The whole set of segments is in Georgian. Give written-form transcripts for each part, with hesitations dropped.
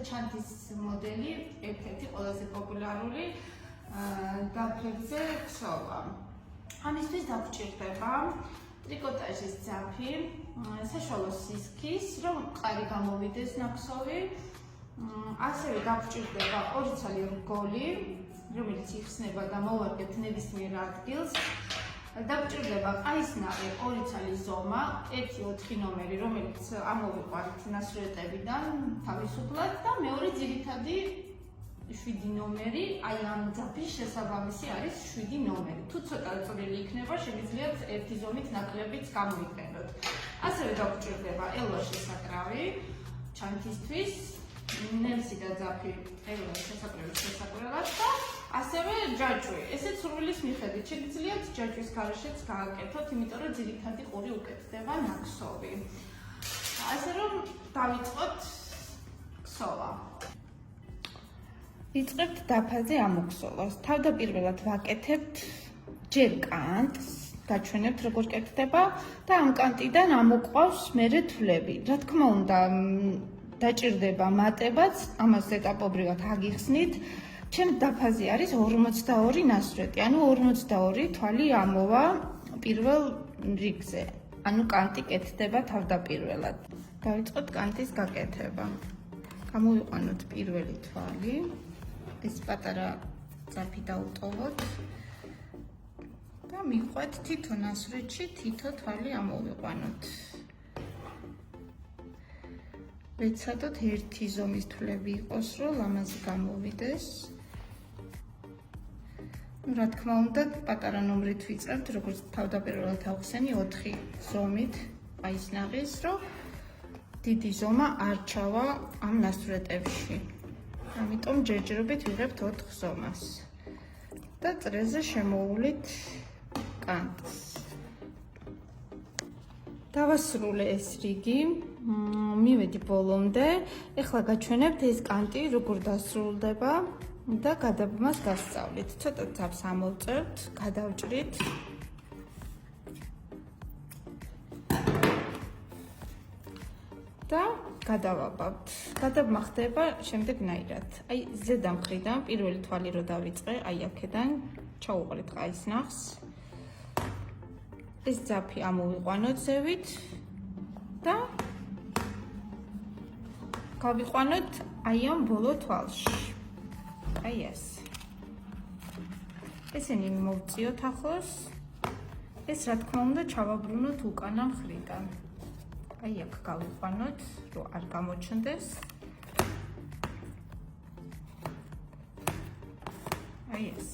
ჩანთის მოდელი ერთ-ერთი ყველაზე პოპულარული დაფებზე ქსოვა. ამისთვის დაგვჭირდება ტრიკოტაჟის ძაფი, საშუალო სისქის, რომ მყარი გამოვიდეს ნაქსოვი. ასევე დაგვჭირდება 2 ცალი რგოლი, რომელიც იხსნება და მოვარგებთ ნებისმიერ ადგილს. დაგვჭირდება ყაისნარი 2 ცალი ზომა, 1-4 ნომერი, რომელიც ამოვიყვანთ ნასრულებიდან თავისუფლად და მეორე ძირითადი 7 ნომერი, აი ამ ძაფის შესაბამისი არის 7 ნომერი. თუ ცოტა წვრილი იქნება, შეგიძლიათ ერთი ზომით ნაკლებიც გამოიყენოთ. ასევე დაგვჭირდება ელვა შესაკრავი ჩანთისთვის, ნემსი და ძაფი ელვა შესაკრავის შესაკვლელად და ასევე ჯაჭვი. ესეც სურვილის მიხედვით შეგიძლიათ ჯაჭვის გარეშეც გააკეთოთ, იმიტომ რომ ძირითადი ყური უკეთდება ნაქსოვი. ასე რომ დავიწყოთ ქსოვა. ვიწყებთ დაფაზე ამოქსოვას. თავდაპირველად ვაკეთებთ ჯერ კანტს, გაჩვენებთ როგორ კეთდება და ამ კანტიდან ამოყვავს მერე თვლები. რა თქმა უნდა, დაჭირდება მატებაც, ამას ეტაპობრივად აგიხსნით. ჩემ დაფაზე არის 42 ნასვრეტი, ანუ 42 თვალი ამოვა პირველ რიგზე. ანუ კანტი კეთდება თავდაპირველად. დავიწყოთ კანტის გაკეთება. გამოვიყვანოთ პირველი თვალი. ეს პატარა ძაფი დაუტოვოთ და მიყვეთ თითო ნასვრეთში თითო თვალი ამოვიყვანოთ. ვეცადოთ ერთი ზომის თვლები იყოს, რომ ლამაზი გამოვიდეს. რა თქმა უნდა, პატარა ნომრით ვიწყებთ, როგორც თავდაპირველად ავხსენი 4 ზომით ყაისნაღის, რომ დიდი ზომა არ ჩავა ამ ნასვრეტებში. ამიტომ ჯერჯერობით ვიღებთ 4 ზომას და წრეზე შემოუვლით კანტს. დავასრულე ეს რიგი, მივედი ბოლომდე. ეხლა გაჩვენებთ ეს კანტი როგორ დასრულდება და გადაბმას გასწავლით. ცოტა ძაფს ამოვწერთ, გადავჭრით. და გადავაბავთ. გადაბმა ხდება შემდეგნაირად. აი ზედა მხრიდან პირველი თვალი რო დავიწყე, აი აქედან ჩაუყრით ყაისნახს. ეს ძაფი ამოვიყვანოთ ზევით და გავიყვანოთ აი ამ ბოლო თვალში. აი ეს. ესენი მოვწიოთ ახლოს. ეს რა თქმა უნდა ჩავაბრუნოთ უკანა მხრიდან. აი აქ გავიყვანოთ, რომ არ გამოჩნდეს. აი ეს.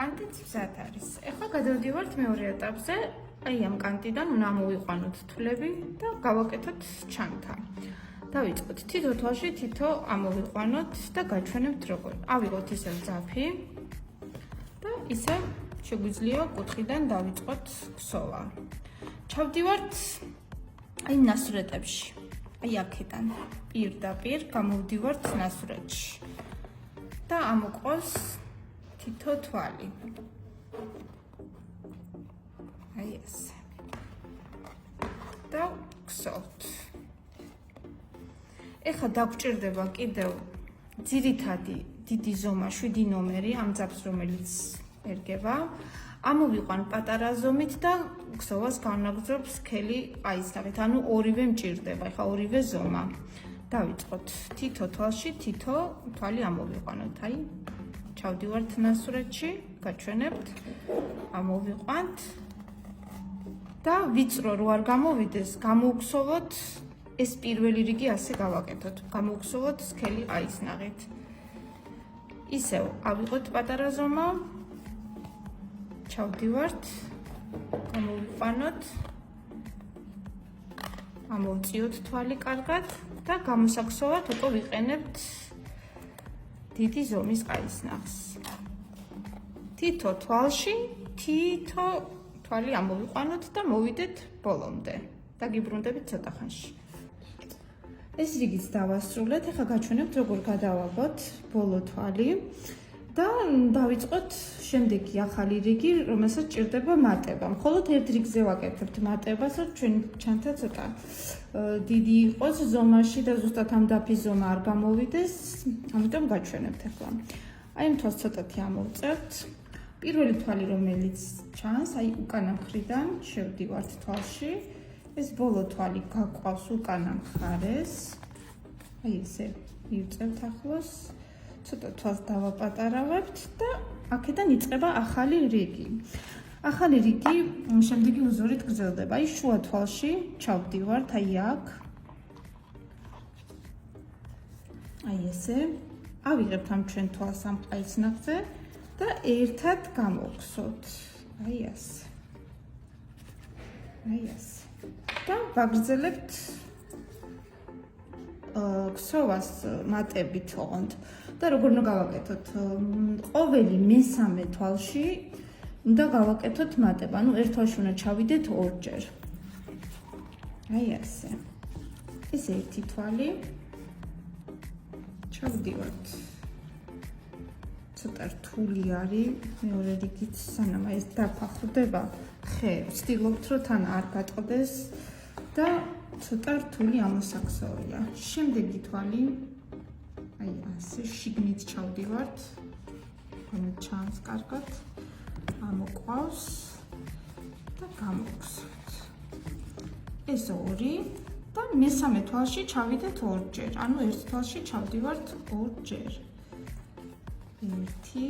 კანტიც მზად არის. ეხლა გადავდივართ მეორე ეტაპზე. აი ამ კანტიდან უნდა ამოვიყვანოთ თვლები და გავაკეთოთ ჩანთა. დავიწყოთ თითო თვალში თითო ამოვიყვანოთ და გაჩვენებთ როგორ. ავიღოთ ისევ ძაფი და ისევ შეგვიძლია კუთხიდან დავიწყოთ ქსოვა. ჩავდივართ აი ნასვრეტებში. აი აქედან პირდაპირ გამოვდივართ ნასვრეთში. და ამოყავს თითო თვალი. აი ეს. და ქსოვთ. ეხლა დაგვჭირდება კიდევ ძირითადი დიდი ზომა 7 ნომერი ამ ძაფს რომელიც ერგება. ამოვიყვან პატარა ზომით და ქსოვას განაგრძობ სქელი ყაისნაღით, ანუ ორივე მჭირდება, ეხლა ორივე ზომა. დავიწყოთ თითო თვალში თითო თვალი ამოვიყვანოთ, აი ჩავდივართ ნასვრეთში, გაჩვენებთ, ამოვიყვანთ და ვიწრო რო არ გამოვიდეს, გამოვქსოვოთ ეს პირველი რიგი ასე გავაკეთოთ, გამოვქსოვოთ სქელი ყაისნაღით. ისევ ავიღოთ პატარა ზომა, ჩავდივართ, გამოვიყვანოთ, ამოვწიოთ თვალი კარგად და გამოსაქსოვად უკვე ვიყენებთ დიდი ზომის ყაისნახს. თითო თვალში თითო თვალი ამოვიყვანოთ და მოვიდეთ ბოლომდე. დაგიბრუნდებით ცოტა ხანში. ეს რიგიც დავასრულეთ, ახლა გაჩვენებთ როგორ გადავაბოთ ბოლო თვალი. და დავიწყოთ შემდეგი ახალი რიგი, რომელსაც ჭირდება მატება. მხოლოდ ერთ რიგზე ვაკეთებთ მატებას, რომ ჩვენ ჩანთა ცოტა დიდი იყოს ზომაში და ზუსტად ამ დაფის ზომა არ გამოვიდეს, ამიტომ გაჩვენებთ ახლა. აი ამ თვალს ცოტათი ამოვწერთ. პირველი თვალი, რომელიც ჩანს, აი უკანა მხრიდან შევდივართ თვალში. ეს ბოლო თვალი გაყვავს უკანა მხარეს. აი ესე მივწერთ ახლოს. ცოტა თვალს დავაპატარავებთ და აქედან იწყება ახალი რიგი. ახალი რიგი შემდეგი უზორით გრძელდება. აი შუა თვალში ჩავდივართ, აი აქ. აი ესე. ავიღებთ ამ ჩვენ თვალს ამ ყაის ნახზე და ერთად გამოვხსოთ. აი ასე. აი ასე. და ვაგრძელებთ ქსოვას მატებით ოღონდ. და როგორ უნდა გავაკეთოთ? ყოველი მესამე თვალში უნდა გავაკეთოთ მატება. ანუ ერთ თვალში უნდა ჩავიდეთ ორჯერ. აი ასე. ეს ერთი თვალი. ჩავდივართ. ცოტა რთული არის. მეორე რიგით სანამ ეს დაფახვდება ხე, ვცდილობთ რომ თან არ გატყდეს და ცოტა რთული ამოსაქსოვრია. შემდეგი თვალი აი ასე შიგნით ჩავდივართ. რომელიც ჩანს კარგად. ამოყვავს და გამოვხსნით. ეს ორი და მესამე თვალში ჩავიდეთ ორჯერ. ანუ ერთ თვალში ჩავდივართ ორჯერ. ერთი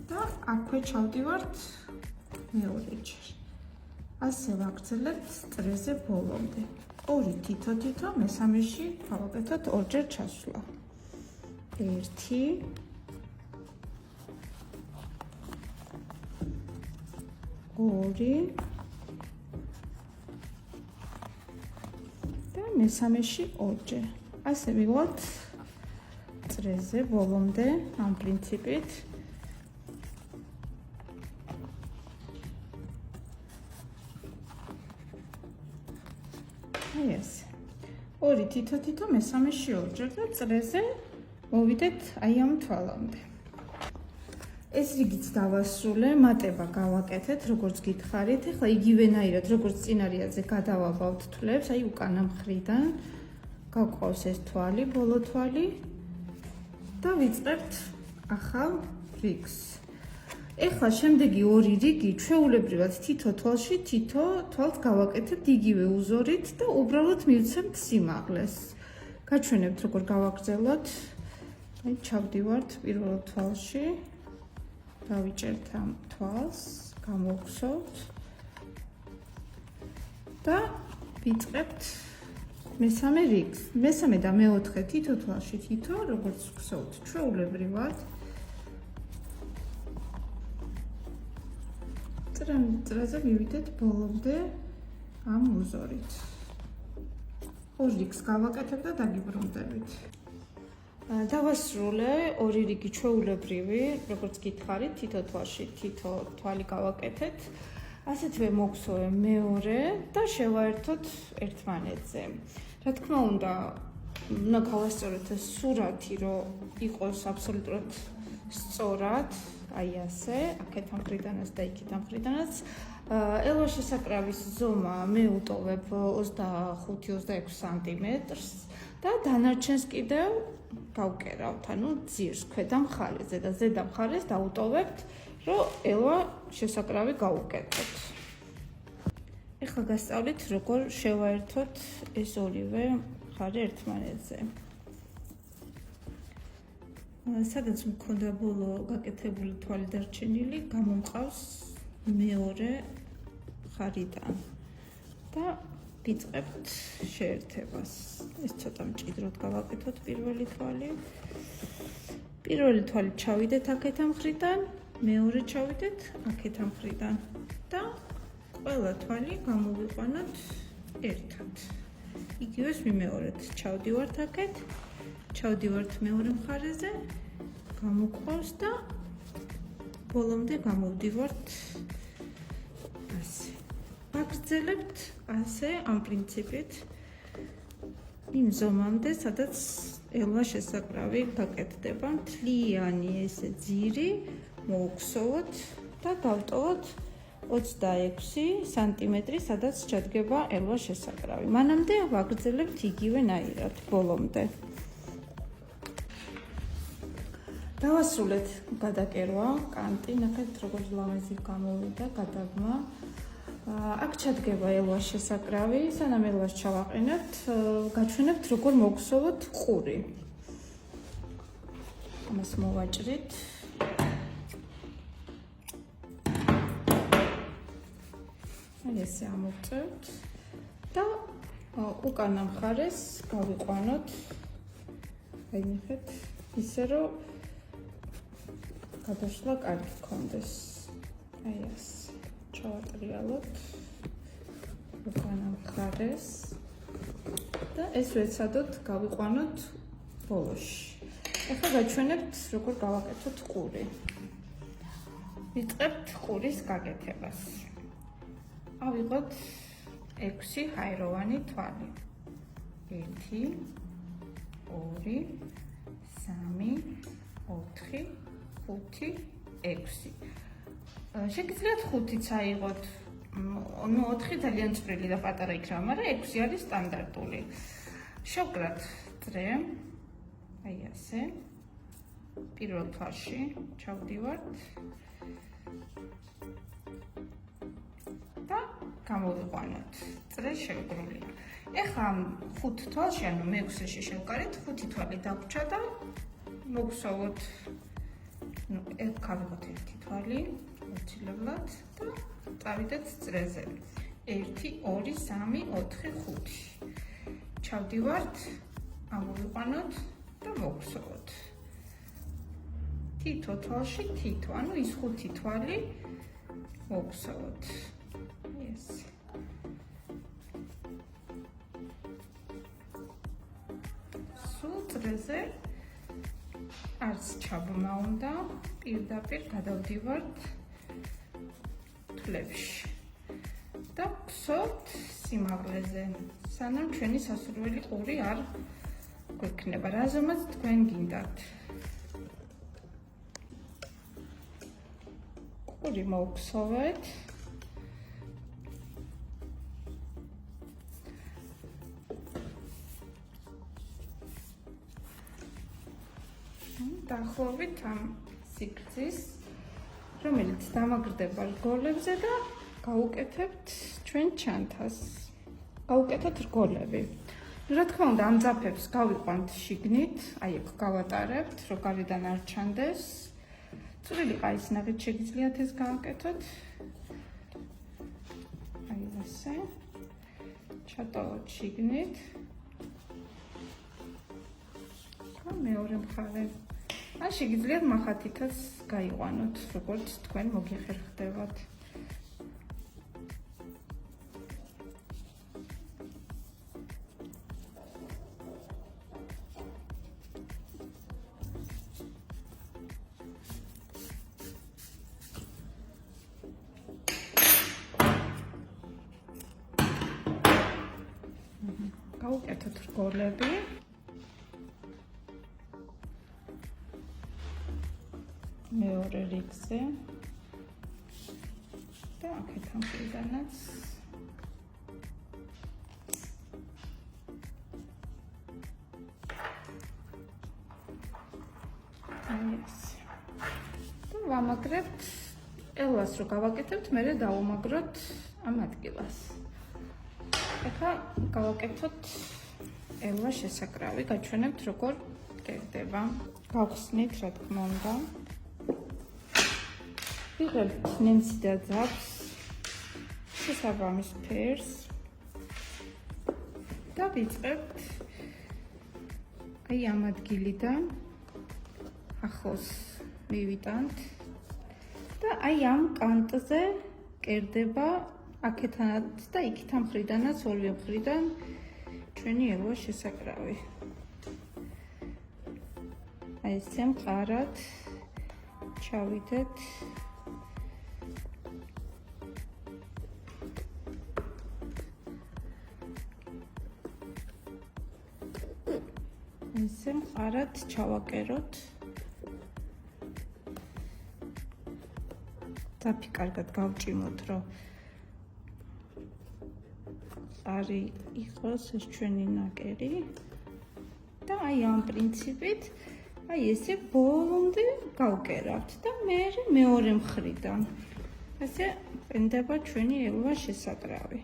და აქვე ჩავდივართ მეორეჯერ. ასე ვაგრძელებთ წრეზე ბოლომდე. ორი თითო-თითო მესამეში გავაკეთოთ ორჯერ ჩასვლა. ერთი ორი და მესამეში ორჯერ. ასე ვიღოთ წრეზე ბოლომდე ამ პრინციპით. აი ესე. ორი თითო-თითო მესამეში ორჯერ და წრეზე მოვიდეთ აი ამ თვალამდე. ეს რიგიც დავასრულე, მატება გავაკეთეთ, როგორც გითხარით. ახლა იგივენაირად, როგორც წინა რიაზე გადავაბავთ თვლებს, აი უკანა მხრიდან გაყვავს ეს თვალი, ბოლო თვალი და ვიწყებთ ახალ რიგს. ახლა შემდეგი ორი რიგი ჩვეულებრივად თითო თვალში თითო თვალს გავაკეთებთ იგივე უზორით და უბრალოდ მივცემთ სიმაღლეს. გაჩვენებთ როგორ გავაგრძელოთ. აი ჩავდივართ პირველ თვალში. დავიჭერთ ამ თვალს, გამოვხსოვთ და ვიწყებთ მესამე რიგს. მესამე და მეოთხე თითო თვალში თითო, როგორც ვხსოვთ, ჩვეულებრივად. წრეზე მივიდეთ ბოლომდე ამ უზორით. ორ რიგს გავაკეთებ და დაგიბრუნდებით. დავასრულე ორი რიგი ჩვეულებრივი, როგორც გითხარით, თითო თვალში თითო თვალი გავაკეთეთ. ასეთვე მოგხსოვე მეორე და შევაერთოთ ერთმანეთზე. რა თქმა უნდა, უნდა გავასწოროთ ეს სურათი, რომ იყოს აბსოლუტურად სწორად, აი ასე, აქეთ ამ მხრიდანაც და იქით ამ მხრიდანაც. ელვა შესაკრავის ზომა მე უტოვებ 25-26 სანტიმეტრს და დანარჩენს კიდევ გავკერავთ, ანუ ძირს ქვედა მხარეზე და ზედა მხარეს დაუტოვებთ, რომ ელვა შესაკრავი გავუკეთოთ. ეხლა გასწავლით, როგორ შევაერთოთ ეს ორივე მხარე ერთმანეთზე. სადაც მქონდა ბოლო გაკეთებული თვალი დარჩენილი, გამომყავს მეორე მხარიდან და ვიწყებთ შეერთებას. ეს ცოტა მჭიდროდ გავაკეთოთ პირველი თვალი. პირველი თვალი ჩავიდეთ აქეთ ამ მხრიდან, მეორე ჩავიდეთ აქეთ ამ მხრიდან და ყველა თვალი გამოვიყვანოთ ერთად. იგივეს მიმეორეთ, ჩავდივართ აქეთ, ჩავდივართ მეორე მხარეზე, გამოგვყავს და ბოლომდე გამოვდივართ ასე. ვაგრძელებთ ასე ამ პრინციპით იმ ზომამდე, სადაც ელვა შესაკრავი გაკეთდება. მთლიანი ესე ძირი მოვუხსოვოთ და დავტოვოთ 26 სანტიმეტრი, სადაც ჩადგება ელვა შესაკრავი. მანამდე ვაგრძელებთ იგივენაირად ბოლომდე. დავასრულეთ გადაკერვა, კანტი, ნახეთ როგორც ლამაზი გამოვიდა გადაგმა. აქ ჩადგება ელვას შესაკრავი, სანამ ელვას ჩავაყენებთ, გაჩვენებთ როგორ მოვხსოვოთ ყური. ამას მოვაჭრით. ესე ამოვწევთ და უკანა მხარეს გავიყვანოთ. აი ნახეთ, ისე რომ გადაშლა კარგი გქონდეს. აი ეს ჩავატრიალოთ უკანა მხარეს და ეს ვეცადოთ გავიყვანოთ ბოლოში. ახლა გაჩვენებთ როგორ გავაკეთოთ ყური. ვიწყებთ ყურის გაკეთებას. ავიღოთ 6 ჰაეროვანი თვალი. 1 2 3 4 5 6. შეგიძლიათ 5-იც აიღოთ. 4 ძალიან წვრილი და პატარა იქნება, მაგრამ 6 არის სტანდარტული. შევკრათ წრე. აი ასე. პირველ თვალში ჩავდივართ. და გამოვიყვანოთ. წრე შევგრულია. ეხლა 5 თვალში, ანუ მე-6-ში შევკარით, 5 თვალი დაგვრჩა და მოვხსოვოთ. გავიღოთ 1 თვალი, მოცილებლად და წავიდეთ წრეზე. 1 2 3 4 5. ჩავდივართ, ამოვიყვანოთ და მოვხსოვოთ. თითო თვალში თითო, ანუ ის 5 თვალი მოვხსოვოთ. ეს სულ წრეზე არც ჩაბმა უნდა, პირდაპირ გადავდივართ თვლებში და ვხსოვთ სიმაღლეზე, სანამ ჩვენი სასურველი ყური არ გვექნება, რაზომაც თქვენ გინდათ. ყური მოვხსოვეთ. დაახლოებით ამ სიგრძის, რომელიც დამაგრდება რგოლებზე და გავუკეთებთ ჩვენ ჩანთას. გავუკეთოთ რგოლები. რა თქმა უნდა, ამ ძაფებს გავიყვანთ შიგნით, აი აქ გავატარებთ, რომ გარედან არ ჩანდეს. წვრილი ყაისნაღით შეგიძლიათ ეს გავაკეთოთ. აი ესე. ჩატოვოთ შიგნით. და მეორე მხარე. ან შეგიძლიათ მახათითაც გაიყვანოთ, როგორც თქვენ მოგიხერხდებათ. გავუკეთოთ რგოლები. მეორე რიგზე და აქეთ ამ მხრიდანაც და ვამაგრებთ ელვას რო გავაკეთებთ, მერე დავუმაგროთ ამ ადგილას. ახლა გავაკეთოთ ელვას შესაკრავი, გაჩვენებთ როგორ კეთდება. გავხსნით, რა თქმა უნდა. ვიღებთ ნემსი და ძაფს, შესაბამის ფერს და ვიწყებთ აი ამ ადგილიდან ახლოს მივიტანთ და აი ამ კანტზე კერდება აქეთანაც და იქით ამ მხრიდანაც, ორივე მხრიდან ჩვენი ელვას შესაკრავი. აი ესე მყარად ჩავიდეთ. ესე კარგად ჩავაკეროთ. დაფი კარგად გავჭიმოთ, რომ არი იყოს ეს ჩვენი ნაკერი და აი ამ პრინციპით აი ესე ბოლომდე გავკერავთ და მე მეორე მხრიდან ესე ყენდება ჩვენი ელვა შესაკრავი.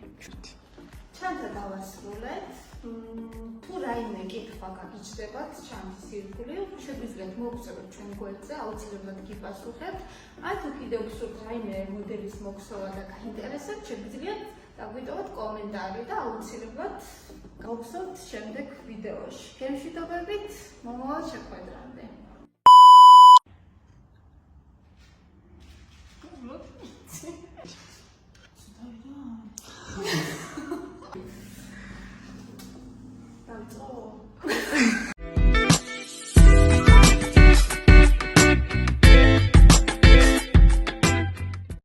ჩანთა დავასრულეთ. თუ რაიმე კითხვა გაგიჩნდებათ ჩანთის ირგვლივ, შეგვიძლიათ მოგწოდოთ ჩვენ გვერდზე, აუცილებლად გიპასუხებთ. ან თუ კიდევ გსურთ რაიმე მოდელის მოხსოვა და გაინტერესებთ, შეგვიძლიათ დაგვიტოვოთ კომენტარი და აუცილებლად გავხსოვთ შემდეგ ვიდეოში. გემშვიდობებით, მომავალ შეხვედრამდე.